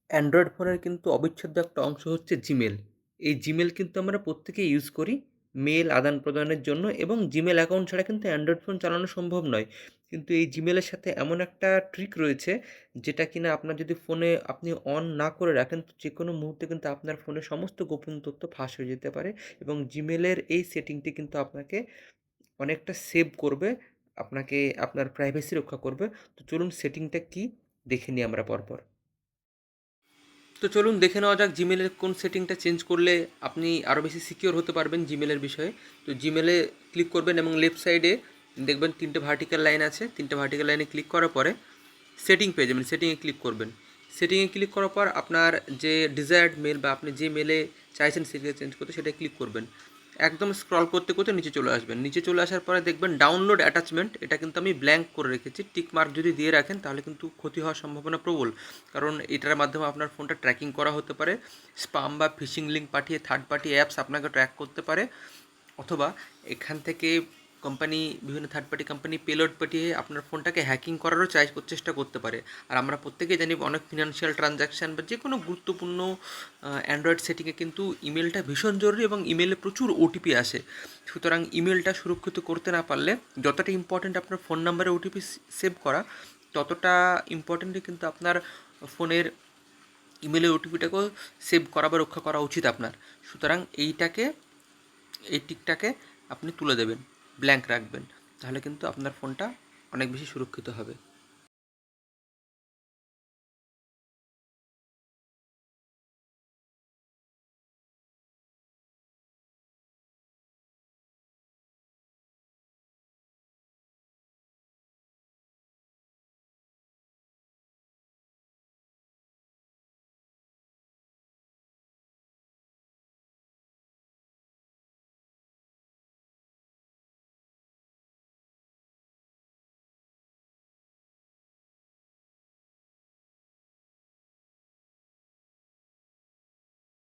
Android ফোনের কিন্তু অবিচ্ছেদ্য একটা অংশ হচ্ছে জিমেল। এই জিমেল কিন্তু আমরা প্রত্যেকেই ইউজ করি মেল আদান-প্রদানের জন্য এবং জিমেল অ্যাকাউন্ট ছাড়া কিন্তু অ্যান্ড্রয়েড ফোন চালানো সম্ভব নয়। কিন্তু এই জিমেলের সাথে এমন একটা ট্রিক রয়েছে যেটা কিনা আপনার যদি ফোনে আপনি অন না করে রাখেন তো যেকোনো মুহূর্তে কিন্তু আপনার ফোনের সমস্ত গোপন তথ্য ফাঁস হয়ে যেতে পারে এবং জিমেলের এই সেটিংটি কিন্তু আপনাকে অনেকটা সেভ করবে, আপনাকে আপনার প্রাইভেসি রক্ষা করবে। তো চলুন সেটিংটা কী দেখে নিই আমরা পরপর। তো চলুন দেখে নেওয়া যাক জিমেলের কোন সেটিংটা চেঞ্জ করলে আপনি আরও বেশি সিকিওর হতে পারবেন জিমেলের বিষয়ে। তো জিমেলে ক্লিক করবেন এবং লেফট সাইডে দেখবেন 3টে ভার্টিক্যাল লাইন আছে। 3টে ভার্টিক্যাল লাইনে ক্লিক করার পরে সেটিং পেয়ে যাবেন, সেটিংয়ে ক্লিক করবেন। সেটিংয়ে ক্লিক করার পর আপনার যে ডিজায়ার্ড মেল বা আপনি যে মেলে চাইছেন সেটা চেঞ্জ করতে সেটা ক্লিক করবেন। একদম স্ক্রল করতে করতে নিচে চলে আসবেন। নিচে চলে আসার পরে দেখবেন ডাউনলোড অ্যাটাচমেন্ট, এটা কিন্তু আমি ব্ল্যাঙ্ক করে রেখেছি। টিক মার্ক যদি দিয়ে রাখেন তাহলে কিন্তু ক্ষতি হওয়ার সম্ভাবনা প্রবল, কারণ এটার মাধ্যমে আপনার ফোনটা ট্র্যাকিং করা হতে পারে। স্পাম বা ফিশিং লিঙ্ক পাঠিয়ে থার্ড পার্টি অ্যাপস আপনাকে ট্র্যাক করতে পারে, অথবা এখান থেকে কোম্পানি বিভিন্ন থার্ড পার্টি কোম্পানি পেলোড পাঠিয়ে আপনার ফোনটাকে হ্যাকিং করারও চেষ্টা করতে পারে। আর আমরা প্রত্যেকেই জানি অনেক ফিনান্সিয়াল ট্রানজ্যাকশান বা যে কোনো গুরুত্বপূর্ণ অ্যান্ড্রয়েড সেটিংয়ে কিন্তু ইমেলটা ভীষণ জরুরি এবং ইমেলে প্রচুর ওটিপি আসে। সুতরাং ইমেলটা সুরক্ষিত করতে না পারলে, যতটা ইম্পর্ট্যান্ট আপনার ফোন নাম্বারে ওটিপি সেভ করা, ততটা ইম্পর্ট্যান্টলি কিন্তু আপনার ফোনের ইমেলের ওটিপিটাকেও সেভ করা বা রক্ষা করা উচিত আপনার। সুতরাং এই টিকটাকে আপনি তুলে দেবেন, ব্ল্যাঙ্ক রাখবেন, তাহলে কিন্তু আপনার ফোনটা অনেক বেশি সুরক্ষিত হবে।